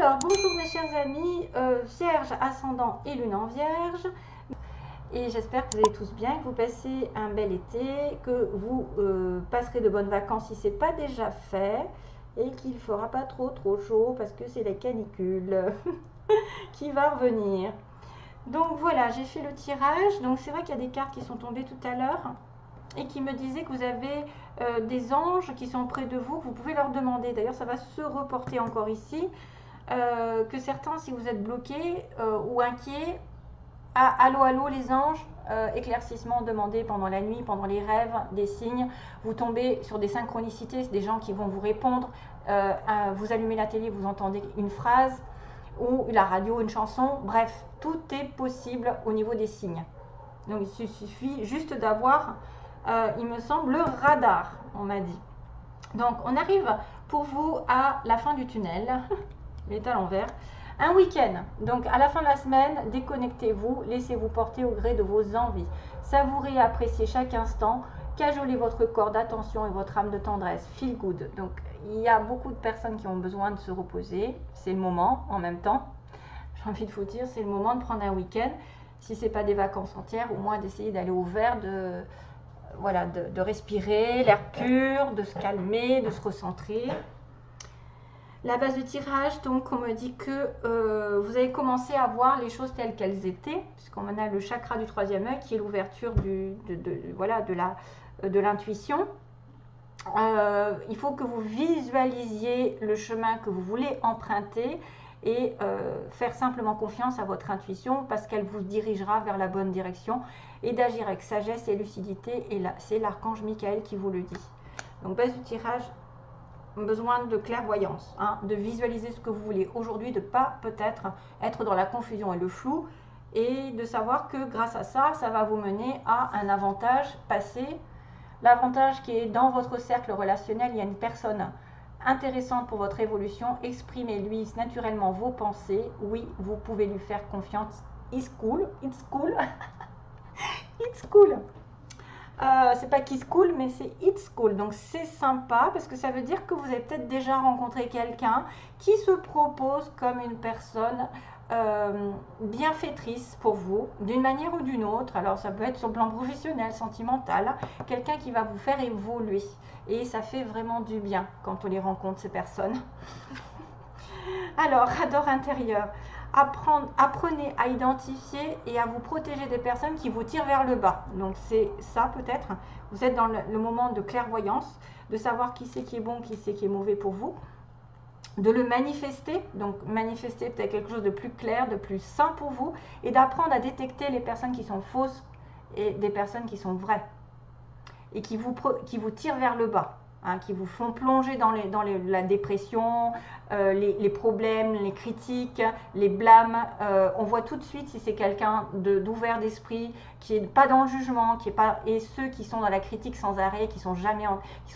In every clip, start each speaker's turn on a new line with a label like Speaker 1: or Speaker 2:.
Speaker 1: Alors, bonjour mes chers amis, Vierge, ascendant et lune en Vierge. Et j'espère que vous allez tous bien, que vous passez un bel été, que vous passerez de bonnes vacances si ce n'est pas déjà fait. Et qu'il ne fera pas trop chaud parce que c'est la canicule qui va revenir. Donc voilà, j'ai fait le tirage. Donc c'est vrai qu'il y a des cartes qui sont tombées tout à l'heure et qui me disaient que vous avez des anges qui sont près de vous, que vous pouvez leur demander. D'ailleurs, ça va se reporter encore ici. Que certains, si vous êtes bloqués ou inquiets, allô, allô les anges, éclaircissement demandé pendant la nuit, pendant les rêves, des signes. Vous tombez sur des synchronicités, des gens qui vont vous répondre. Vous allumez la télé, vous entendez une phrase ou la radio, une chanson. Bref, tout est possible au niveau des signes. Donc il suffit juste d'avoir, il me semble, le radar, on m'a dit. Donc on arrive pour vous à la fin du tunnel. Il est à l'envers. Un week-end, donc à la fin de la semaine, déconnectez-vous, laissez-vous porter au gré de vos envies. Savourez et appréciez chaque instant, cajolez votre corps d'attention et votre âme de tendresse, feel good. Donc il y a beaucoup de personnes qui ont besoin de se reposer, c'est le moment en même temps. J'ai envie de vous dire, c'est le moment de prendre un week-end, si ce n'est pas des vacances entières, au moins d'essayer d'aller au vert, voilà, de respirer l'air pur, de se calmer, de se recentrer. La base de tirage, donc on me dit que vous avez commencé à voir les choses telles qu'elles étaient, puisqu'on a le chakra du troisième œil qui est l'ouverture voilà, de l'intuition. Il faut que vous visualisiez le chemin que vous voulez emprunter et faire simplement confiance à votre intuition parce qu'elle vous dirigera vers la bonne direction et d'agir avec sagesse et lucidité. Et là, c'est l'archange Michael qui vous le dit. Donc base du tirage, besoin de clairvoyance, hein, de visualiser ce que vous voulez aujourd'hui, de ne pas peut-être être dans la confusion et le flou, et de savoir que grâce à ça, ça va vous mener à un avantage passé. L'avantage qui est dans votre cercle relationnel, il y a une personne intéressante pour votre évolution, exprimez-lui naturellement vos pensées, oui, vous pouvez lui faire confiance, it's cool, it's cool, it's cool. C'est pas kiss cool, mais c'est it's cool. Donc c'est sympa parce que ça veut dire que vous avez peut-être déjà rencontré quelqu'un qui se propose comme une personne bienfaitrice pour vous, d'une manière ou d'une autre. Alors ça peut être sur le plan professionnel, sentimental, quelqu'un qui va vous faire évoluer. Et ça fait vraiment du bien quand on les rencontre, ces personnes. Alors, radar intérieur. Apprenez à identifier et à vous protéger des personnes qui vous tirent vers le bas. Donc c'est ça peut-être, vous êtes dans le moment de clairvoyance, de savoir qui c'est qui est bon, qui c'est qui est mauvais pour vous, de le manifester, donc manifester peut-être quelque chose de plus clair, de plus sain pour vous, et d'apprendre à détecter les personnes qui sont fausses et des personnes qui sont vraies, et qui vous tirent vers le bas. Hein, qui vous font plonger dans la dépression, les problèmes, les critiques, les blâmes. On voit tout de suite si c'est quelqu'un d'ouvert d'esprit, qui n'est pas dans le jugement, et ceux qui sont dans la critique sans arrêt, qui sont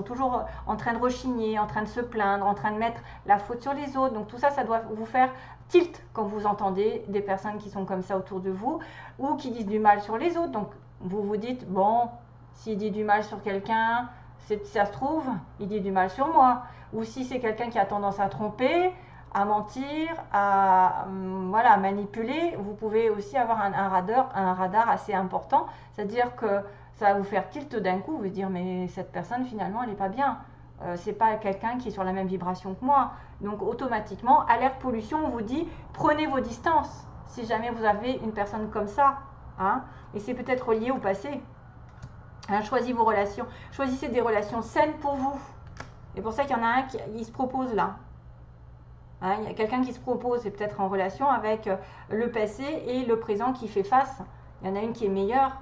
Speaker 1: toujours en train de rechigner, en train de se plaindre, en train de mettre la faute sur les autres. Donc tout ça, ça doit vous faire tilt quand vous entendez des personnes qui sont comme ça autour de vous, ou qui disent du mal sur les autres. Donc vous vous dites, bon, s'il dit du mal sur quelqu'un, ça se trouve, il dit du mal sur moi. Ou si c'est quelqu'un qui a tendance à tromper, à mentir, à manipuler, vous pouvez aussi avoir un radar assez important. C'est-à-dire que ça va vous faire tilt d'un coup, vous dire mais cette personne finalement elle n'est pas bien. C'est pas quelqu'un qui est sur la même vibration que moi. Donc automatiquement, alerte pollution, on vous dit prenez vos distances si jamais vous avez une personne comme ça. Hein, et c'est peut-être lié au passé. Hein, choisissez vos relations, choisissez des relations saines pour vous. C'est pour ça qu'il y en a un qui se propose là. Hein, il y a quelqu'un qui se propose, c'est peut-être en relation avec le passé et le présent qui fait face. Il y en a une qui est meilleure.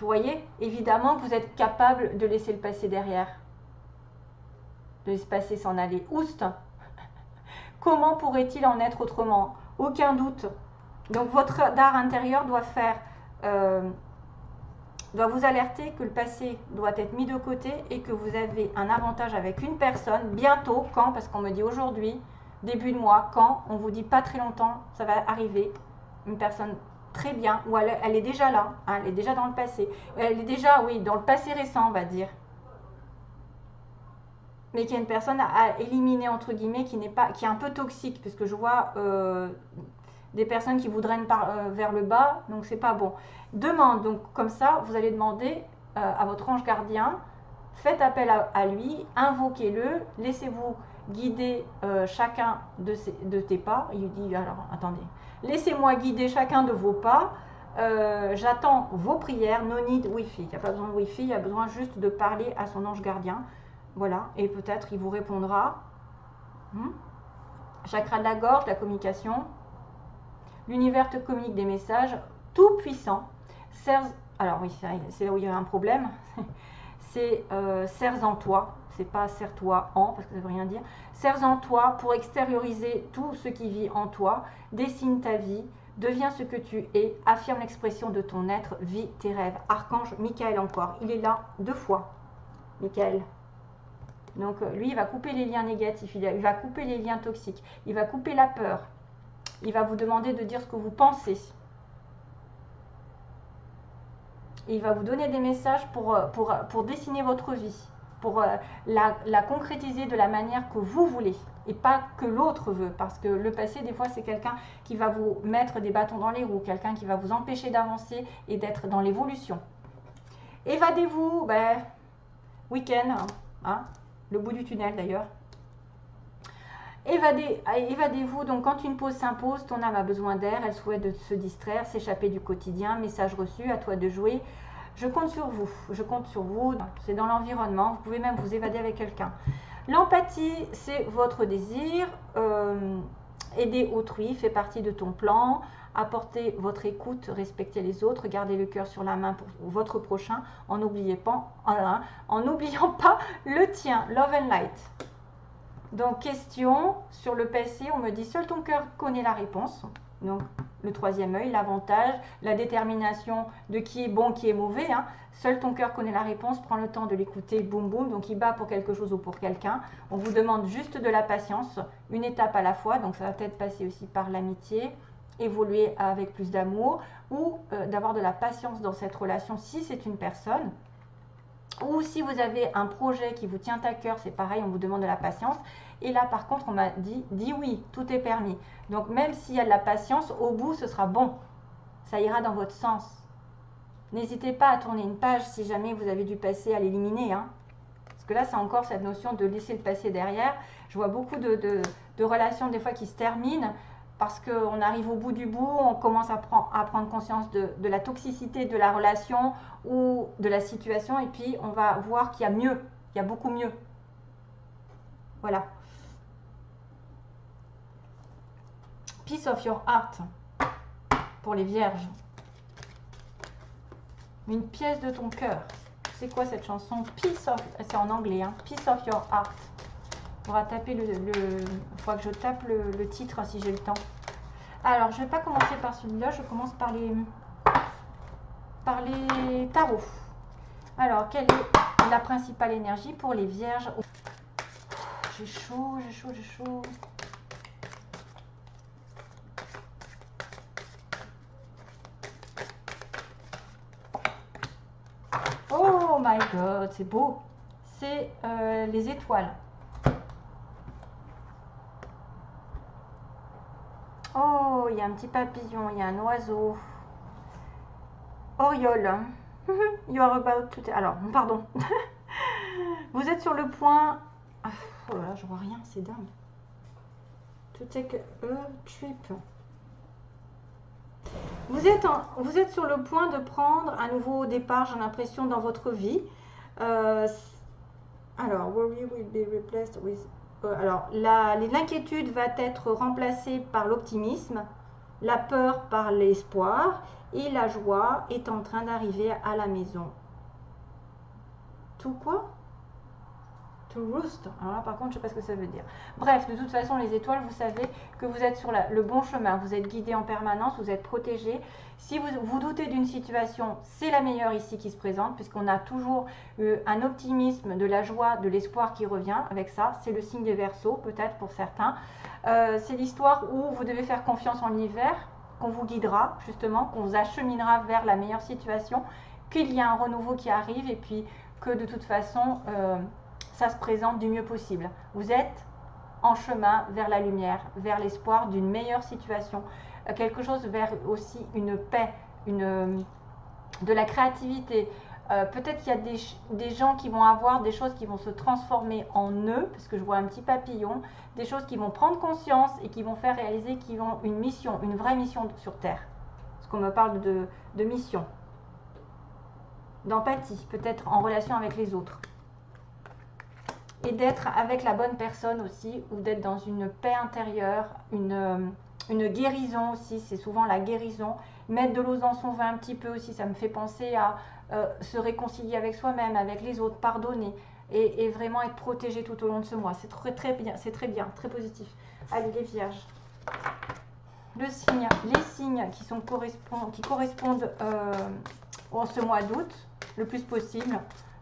Speaker 1: Vous voyez, évidemment que vous êtes capable de laisser le passé derrière. De laisser le passé s'en aller. Oust. Comment pourrait-il en être autrement? Aucun doute. Donc votre radar intérieur doit vous alerter que le passé doit être mis de côté et que vous avez un avantage avec une personne bientôt, quand, parce qu'on me dit aujourd'hui, début de mois, quand, on vous dit pas très longtemps, ça va arriver, une personne très bien, ou elle est déjà là, hein, elle est déjà dans le passé, elle est déjà, oui, dans le passé récent, on va dire. mais qui est une personne à éliminer entre guillemets, qui est un peu toxique, parce que je vois des personnes qui voudraient vers le bas, donc c'est pas bon. Demande, donc comme ça, vous allez demander à votre ange gardien, faites appel à lui, invoquez-le, laissez-vous guider chacun de tes pas. Il dit, alors attendez, laissez-moi guider chacun de vos pas, j'attends vos prières, no need Wi-Fi. Il n'y a pas besoin de Wi-Fi, il y a besoin juste de parler à son ange gardien. Voilà, et peut-être il vous répondra. Chakra de la gorge, la communication. L'univers te communique des messages tout puissants. Alors oui, c'est là où il y a un problème. C'est serre en toi. C'est pas serre-toi en, parce que ça veut rien dire. Serre en toi pour extérioriser tout ce qui vit en toi. Dessine ta vie. Deviens ce que tu es. Affirme l'expression de ton être. Vis tes rêves. Archange Michael encore. Il est là 2 fois. Michael. Donc lui, il va couper les liens négatifs. Il va couper les liens toxiques. Il va couper la peur. Il va vous demander de dire ce que vous pensez. Et il va vous donner des messages pour dessiner votre vie, pour la concrétiser de la manière que vous voulez et pas que l'autre veut. Parce que le passé, des fois, c'est quelqu'un qui va vous mettre des bâtons dans les roues, quelqu'un qui va vous empêcher d'avancer et d'être dans l'évolution. Évadez-vous, week-end, hein, le bout du tunnel d'ailleurs. Évadez-vous, donc quand une pause s'impose, ton âme a besoin d'air, elle souhaite de se distraire, s'échapper du quotidien, message reçu, à toi de jouer. Je compte sur vous, c'est dans l'environnement, vous pouvez même vous évader avec quelqu'un. L'empathie, c'est votre désir, aider autrui fait partie de ton plan, apporter votre écoute, respecter les autres, garder le cœur sur la main pour votre prochain, en n'oubliant pas le tien, love and light. Donc, question sur le passé, on me dit seul ton cœur connaît la réponse. Donc, le 3e œil, l'avantage, la détermination de qui est bon, qui est mauvais. Hein. Seul ton cœur connaît la réponse, prends le temps de l'écouter, boum boum. Donc, il bat pour quelque chose ou pour quelqu'un. On vous demande juste de la patience, une étape à la fois. Donc, ça va peut-être passer aussi par l'amitié, évoluer avec plus d'amour ou d'avoir de la patience dans cette relation si c'est une personne. Ou si vous avez un projet qui vous tient à cœur, c'est pareil, on vous demande de la patience. Et là, par contre, on m'a dit oui, tout est permis. Donc, même s'il y a de la patience, au bout, ce sera bon. Ça ira dans votre sens. N'hésitez pas à tourner une page si jamais vous avez du passé à l'éliminer. Hein. Parce que là, c'est encore cette notion de laisser le passé derrière. Je vois beaucoup de relations, des fois, qui se terminent parce qu'on arrive au bout du bout, on commence à prendre conscience de la toxicité de la relation ou de la situation. Et puis, on va voir qu'il y a mieux, il y a beaucoup mieux. Voilà. Peace of your heart pour les vierges. Une pièce de ton cœur. C'est quoi cette chanson? Peace of, c'est en anglais, hein. Peace of your heart. On va taper il faudra que je tape le titre si j'ai le temps. Alors, je ne vais pas commencer par celui-là, je commence par les tarots. Alors, quelle est la principale énergie pour les vierges? J'ai chaud, j'ai chaud, j'ai chaud. Oh my god, c'est beau. C'est les étoiles. Oh, il y a un petit papillon, il y a un oiseau. Oriole. You are about to... Alors, pardon. Vous êtes sur le point... Oh là là, je vois rien, c'est dingue. To take a trip. Vous êtes sur le point de prendre un nouveau départ, j'ai l'impression, dans votre vie. Alors, worry will be replaced with... alors, l'inquiétude va être remplacée par l'optimisme, la peur par l'espoir et la joie est en train d'arriver à la maison. Tout quoi? To roost. Alors là, par contre, je ne sais pas ce que ça veut dire. Bref, de toute façon, les étoiles, vous savez que vous êtes sur le bon chemin. Vous êtes guidé en permanence, vous êtes protégé. Si vous doutez d'une situation, c'est la meilleure ici qui se présente, puisqu'on a toujours un optimisme, de la joie, de l'espoir qui revient avec ça. C'est le signe des Verseaux, peut-être pour certains. C'est l'histoire où vous devez faire confiance en l'univers, qu'on vous guidera, justement, qu'on vous acheminera vers la meilleure situation, qu'il y a un renouveau qui arrive et puis que de toute façon... ça se présente du mieux possible. Vous êtes en chemin vers la lumière, vers l'espoir d'une meilleure situation, quelque chose vers aussi une paix, de la créativité. Peut-être qu'il y a des gens qui vont avoir des choses qui vont se transformer en eux, parce que je vois un petit papillon, des choses qui vont prendre conscience et qui vont faire réaliser qu'ils ont une mission, une vraie mission sur Terre. Parce qu'on me parle de mission, d'empathie, peut-être en relation avec les autres. Et d'être avec la bonne personne aussi, ou d'être dans une paix intérieure, une guérison aussi, c'est souvent la guérison. Mettre de l'eau dans son vin un petit peu aussi, ça me fait penser à se réconcilier avec soi-même, avec les autres, pardonner, et vraiment être protégé tout au long de ce mois. C'est très bien, très positif. Allez, les vierges. Les signes qui correspondent en ce mois d'août, le plus possible.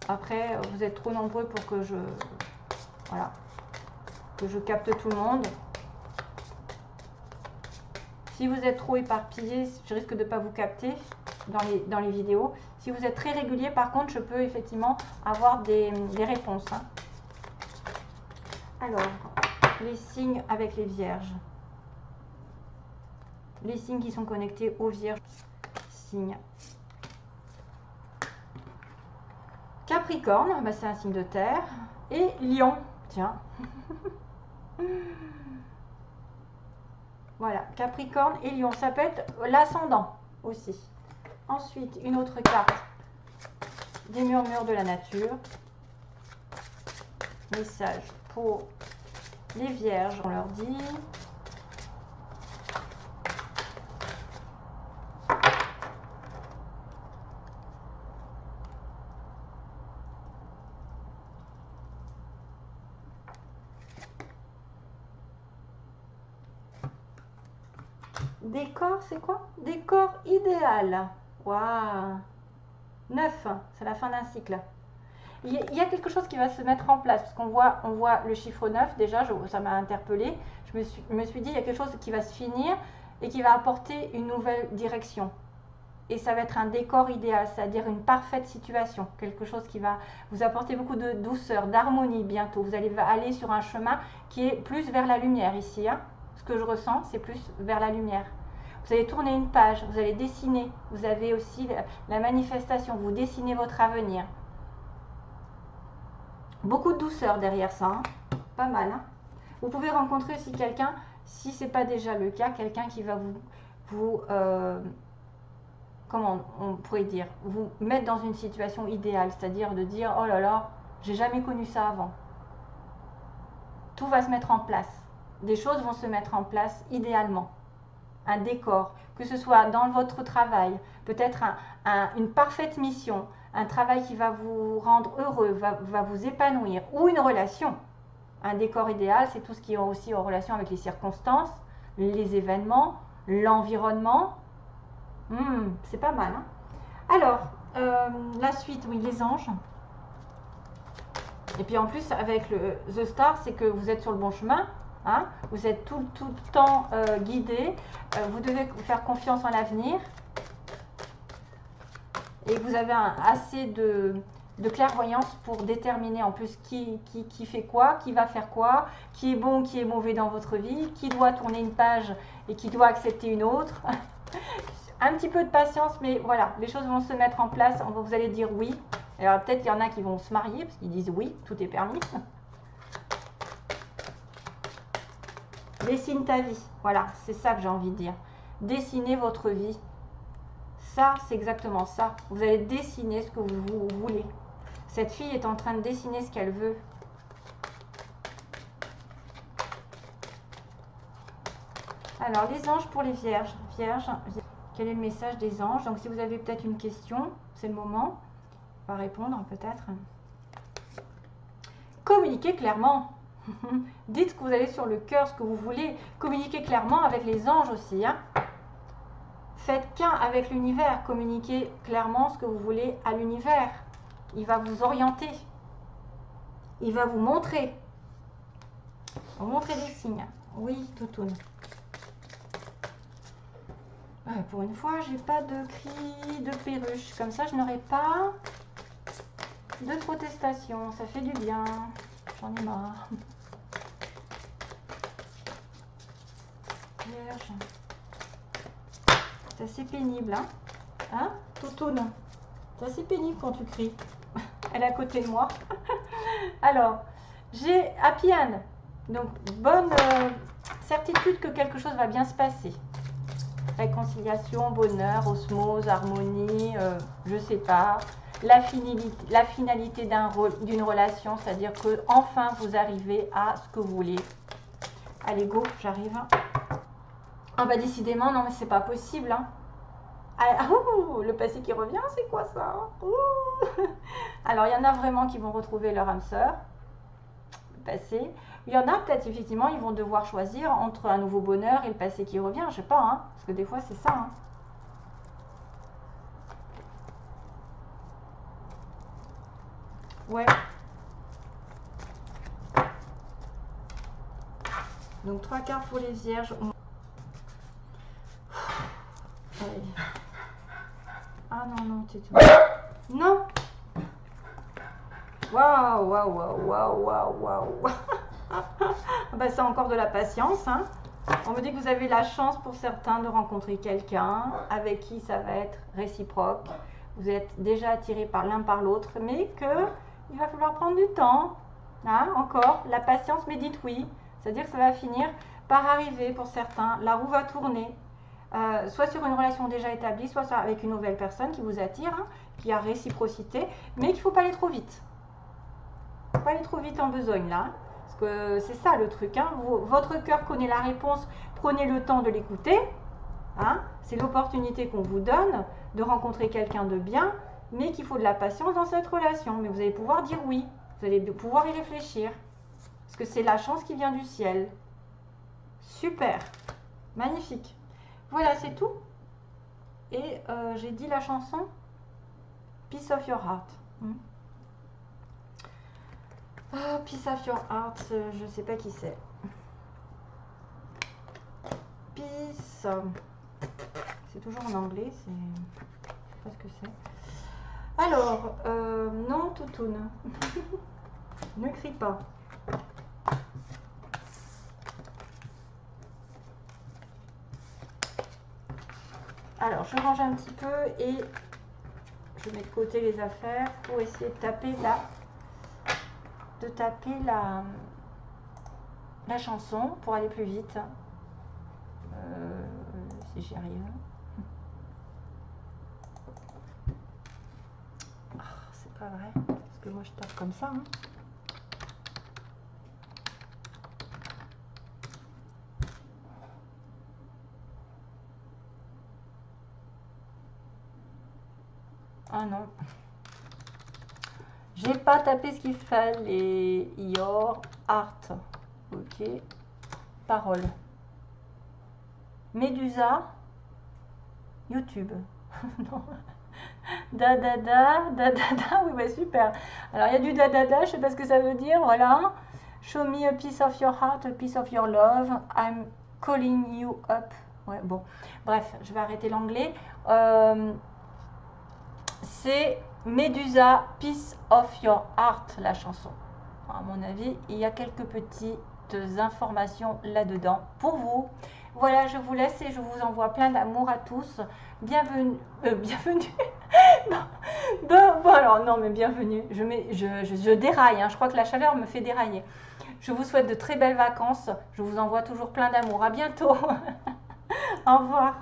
Speaker 1: Après, vous êtes trop nombreux pour que je capte tout le monde. Si vous êtes trop éparpillé, je risque de ne pas vous capter dans les vidéos. Si vous êtes très régulier, par contre, je peux effectivement avoir des réponses. Hein. Alors, les signes avec les vierges. Les signes qui sont connectés aux vierges. Signes. Capricorne, bah c'est un signe de terre. Et Lion, tiens. Voilà, Capricorne et Lion, ça peut être l'ascendant aussi. Ensuite, une autre carte, des murmures de la nature. Message pour les vierges, on leur dit. Décor, c'est quoi? Décor idéal. Waouh! 9, c'est la fin d'un cycle. Il y a quelque chose qui va se mettre en place, parce on voit le chiffre 9, déjà, ça m'a interpellée. Je me suis dit, il y a quelque chose qui va se finir et qui va apporter une nouvelle direction. Et ça va être un décor idéal, c'est-à-dire une parfaite situation, quelque chose qui va vous apporter beaucoup de douceur, d'harmonie bientôt. Vous allez aller sur un chemin qui est plus vers la lumière ici. Hein. Ce que je ressens, c'est plus vers la lumière. Vous allez tourner une page, vous allez dessiner. Vous avez aussi la manifestation, vous dessinez votre avenir. Beaucoup de douceur derrière ça, hein. Pas mal. Hein. Vous pouvez rencontrer aussi quelqu'un, si ce n'est pas déjà le cas, quelqu'un qui va comment on pourrait dire, vous mettre dans une situation idéale, c'est-à-dire de dire, oh là là, j'ai jamais connu ça avant. Tout va se mettre en place. Des choses vont se mettre en place idéalement. Un décor, que ce soit dans votre travail, peut-être une parfaite mission, un travail qui va vous rendre heureux, va vous épanouir, ou une relation. Un décor idéal, c'est tout ce qui est aussi en relation avec les circonstances, les événements, l'environnement. C'est pas mal. Hein. Alors, la suite, oui, les anges. Et puis en plus, avec le The Star, c'est que vous êtes sur le bon chemin. Hein, vous êtes tout le temps guidé. Vous devez faire confiance en l'avenir. Et vous avez assez de clairvoyance pour déterminer en plus qui fait quoi, qui va faire quoi, qui est bon, qui est mauvais dans votre vie, qui doit tourner une page et qui doit accepter une autre. Un petit peu de patience, mais voilà, les choses vont se mettre en place. Vous allez dire oui. Alors peut-être qu'il y en a qui vont se marier parce qu'ils disent oui, tout est permis. Dessine ta vie. Voilà, c'est ça que j'ai envie de dire. Dessinez votre vie. Ça, c'est exactement ça. Vous allez dessiner ce que vous voulez. Cette fille est en train de dessiner ce qu'elle veut. Alors, les anges pour les vierges. Vierges, quel est le message des anges? Donc, si vous avez peut-être une question, c'est le moment. On va répondre peut-être. Communiquez clairement. Dites ce que vous avez sur le cœur, ce que vous voulez. Communiquez clairement avec les anges aussi. Hein. Faites qu'un avec l'univers. Communiquez clairement ce que vous voulez à l'univers. Il va vous orienter. Il va vous montrer. Vous montrer des signes. Oui, toutoune. Pour une fois, j'ai pas de cri de perruche. Comme ça, je n'aurai pas de protestation, ça fait du bien. J'en ai marre. Vierge. C'est assez pénible, hein? Hein, Toutoune? C'est assez pénible quand tu cries. Elle est à côté de moi. Alors, j'ai Happy End. Donc, bonne certitude que quelque chose va bien se passer. Réconciliation, bonheur, osmose, harmonie, je sais pas. La finalité d'une relation, c'est-à-dire que enfin vous arrivez à ce que vous voulez. Allez, go, j'arrive. Ah bah décidément, non mais c'est pas possible. Hein. Ah, le passé qui revient, c'est quoi ça? Alors, il y en a vraiment qui vont retrouver leur âme sœur, le passé. Il y en a peut-être, effectivement, ils vont devoir choisir entre un nouveau bonheur et le passé qui revient. Je sais pas, hein, parce que des fois, c'est ça. Hein. Ouais. Donc, 3 cartes pour les vierges. Allez. Ah non, non, c'est tout. Non. Waouh, waouh, waouh, waouh, waouh, waouh. Bah, c'est encore de la patience. Hein. On me dit que vous avez la chance pour certains de rencontrer quelqu'un avec qui ça va être réciproque. Vous êtes déjà attirés par l'un par l'autre, mais qu'il va falloir prendre du temps. Hein, encore, la patience, mais dites oui. C'est-à-dire que ça va finir par arriver pour certains. La roue va tourner. Soit sur une relation déjà établie, soit avec une nouvelle personne qui vous attire, hein, qui a réciprocité, mais qu'il ne faut pas aller trop vite. Il ne faut pas aller trop vite en besogne là. Parce que c'est ça le truc. Hein. Votre cœur connaît la réponse, prenez le temps de l'écouter. Hein. C'est l'opportunité qu'on vous donne de rencontrer quelqu'un de bien, mais qu'il faut de la patience dans cette relation. Mais vous allez pouvoir dire oui, vous allez pouvoir y réfléchir. Parce que c'est la chance qui vient du ciel. Super, magnifique. Voilà, c'est tout. Et j'ai dit la chanson Peace of Your Heart. Oh, Peace of Your Heart, je ne sais pas qui c'est. Peace. C'est toujours en anglais, c'est... Je sais pas ce que c'est. Alors, non, Toutoune. Ne crie pas. Alors, je range un petit peu et je mets de côté les affaires pour essayer de taper la chanson pour aller plus vite. Si j'y arrive. Oh, c'est pas vrai, parce que moi je tape comme ça. Hein. Ah non. J'ai pas tapé ce qu'il fallait. Your heart. Ok. Parole. Médusa. YouTube. Non. Da da da, da da da. Oui, bah super. Alors il y a du da da da, je sais pas ce que ça veut dire. Voilà. Show me a piece of your heart, a piece of your love. I'm calling you up. Ouais, bon. Bref, je vais arrêter l'anglais. C'est Médusa, Piece of Your Heart, la chanson. À mon avis, il y a quelques petites informations là-dedans pour vous. Voilà, je vous laisse et je vous envoie plein d'amour à tous. Bienvenue. Bienvenue. Bon, alors, non, mais bienvenue. Je déraille, hein. Je crois que la chaleur me fait dérailler. Je vous souhaite de très belles vacances. Je vous envoie toujours plein d'amour. À bientôt. Au revoir.